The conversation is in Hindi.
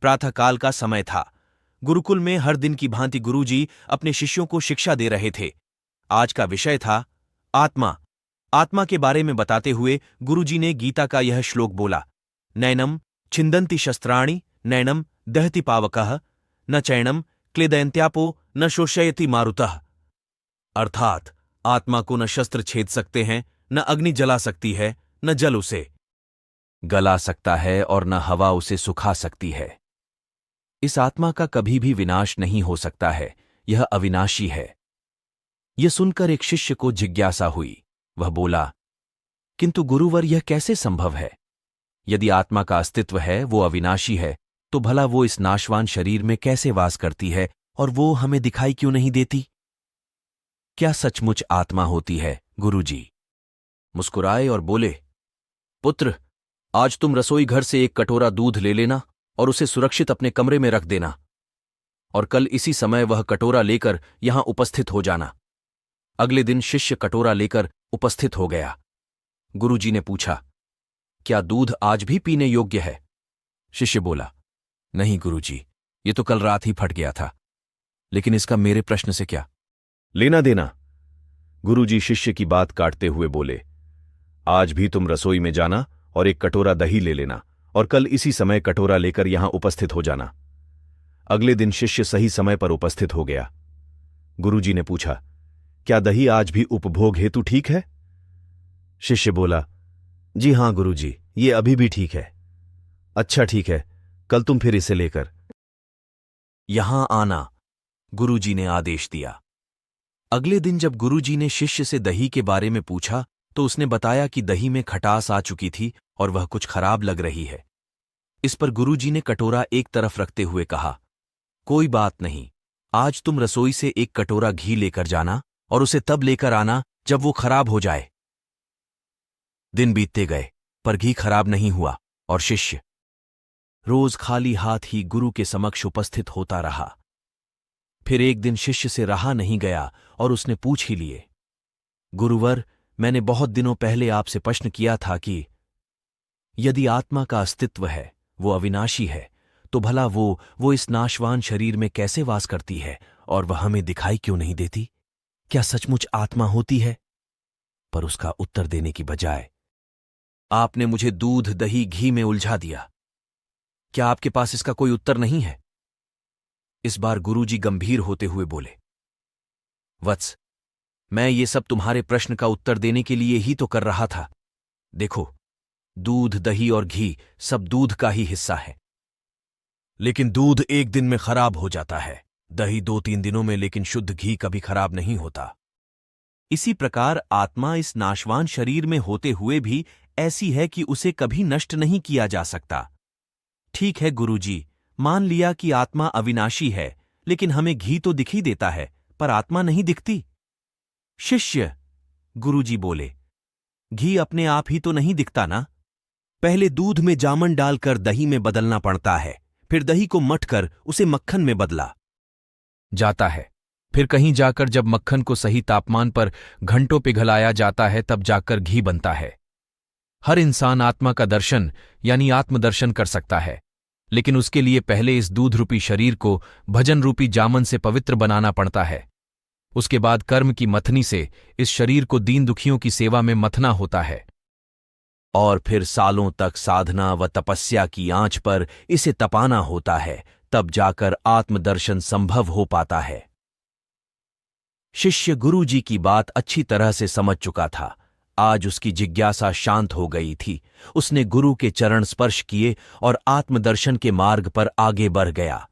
प्रातःकाल का समय था। गुरुकुल में हर दिन की भांति गुरुजी अपने शिष्यों को शिक्षा दे रहे थे। आज का विषय था आत्मा। आत्मा के बारे में बताते हुए गुरुजी ने गीता का यह श्लोक बोला, नैनम छिन्दन्ति शस्त्राणि नैनम दहति पावकः न चैनम क्लेदयन्त्यापो न शोषयति मारुतः। अर्थात आत्मा को न शस्त्र छेद सकते हैं, न अग्नि जला सकती है, न जल उसे गला सकता है और न हवा उसे सुखा सकती है। इस आत्मा का कभी भी विनाश नहीं हो सकता है, यह अविनाशी है। यह सुनकर एक शिष्य को जिज्ञासा हुई। वह बोला, किंतु गुरुवर यह कैसे संभव है? यदि आत्मा का अस्तित्व है, वो अविनाशी है, तो भला वो इस नाशवान शरीर में कैसे वास करती है और वो हमें दिखाई क्यों नहीं देती? क्या सचमुच आत्मा होती है? गुरुजी मुस्कुराए और बोले, पुत्र, आज तुम रसोई घर से एक कटोरा दूध ले लेना और उसे सुरक्षित अपने कमरे में रख देना, और कल इसी समय वह कटोरा लेकर यहां उपस्थित हो जाना। अगले दिन शिष्य कटोरा लेकर उपस्थित हो गया। गुरुजी ने पूछा, क्या दूध आज भी पीने योग्य है? शिष्य बोला, नहीं गुरुजी, ये तो कल रात ही फट गया था। लेकिन इसका मेरे प्रश्न से क्या लेना देना? गुरुजी शिष्य की बात काटते हुए बोले, आज भी तुम रसोई में जाना और एक कटोरा दही ले लेना, और कल इसी समय कटोरा लेकर यहां उपस्थित हो जाना। अगले दिन शिष्य सही समय पर उपस्थित हो गया। गुरुजी ने पूछा, क्या दही आज भी उपभोग हेतु ठीक है? शिष्य बोला, जी हां गुरुजी, ये अभी भी ठीक है। अच्छा ठीक है, कल तुम फिर इसे लेकर यहां आना, गुरुजी ने आदेश दिया। अगले दिन जब गुरुजी ने शिष्य से दही के बारे में पूछा तो उसने बताया कि दही में खटास आ चुकी थी और वह कुछ खराब लग रही है। इस पर गुरुजी ने कटोरा एक तरफ रखते हुए कहा, कोई बात नहीं, आज तुम रसोई से एक कटोरा घी लेकर जाना और उसे तब लेकर आना जब वो खराब हो जाए। दिन बीतते गए पर घी खराब नहीं हुआ और शिष्य रोज खाली हाथ ही गुरु के समक्ष उपस्थित होता रहा। फिर एक दिन शिष्य से रहा नहीं गया और उसने पूछ ही लिए, गुरुवर, मैंने बहुत दिनों पहले आपसे प्रश्न किया था कि यदि आत्मा का अस्तित्व है, वो अविनाशी है, तो भला वो इस नाशवान शरीर में कैसे वास करती है और वह हमें दिखाई क्यों नहीं देती? क्या सचमुच आत्मा होती है? पर उसका उत्तर देने की बजाय आपने मुझे दूध, दही, घी में उलझा दिया। क्या आपके पास इसका कोई उत्तर नहीं है? इस बार गुरुजी गंभीर होते हुए बोले, वत्स, मैं ये सब तुम्हारे प्रश्न का उत्तर देने के लिए ही तो कर रहा था। देखो, दूध, दही और घी सब दूध का ही हिस्सा है। लेकिन दूध एक दिन में खराब हो जाता है, दही 2-3 दिनों में, लेकिन शुद्ध घी कभी खराब नहीं होता। इसी प्रकार आत्मा इस नाशवान शरीर में होते हुए भी ऐसी है कि उसे कभी नष्ट नहीं किया जा सकता। ठीक है गुरुजी, मान लिया कि आत्मा अविनाशी है, लेकिन हमें घी तो दिख ही देता है, पर आत्मा नहीं दिखती। शिष्य, गुरुजी बोले, घी अपने आप ही तो नहीं दिखता ना। पहले दूध में जामन डालकर दही में बदलना पड़ता है, फिर दही को मथकर उसे मक्खन में बदला जाता है, फिर कहीं जाकर जब मक्खन को सही तापमान पर घंटों पिघलाया जाता है तब जाकर घी बनता है। हर इंसान आत्मा का दर्शन यानी आत्मदर्शन कर सकता है, लेकिन उसके लिए पहले इस दूध रूपी शरीर को भजन रूपी जामन से पवित्र बनाना पड़ता है। उसके बाद कर्म की मथनी से इस शरीर को दीन दुखियों की सेवा में मथना होता है, और फिर सालों तक साधना व तपस्या की आंच पर इसे तपाना होता है, तब जाकर आत्मदर्शन संभव हो पाता है। शिष्य गुरुजी की बात अच्छी तरह से समझ चुका था। आज उसकी जिज्ञासा शांत हो गई थी। उसने गुरु के चरण स्पर्श किए और आत्मदर्शन के मार्ग पर आगे बढ़ गया।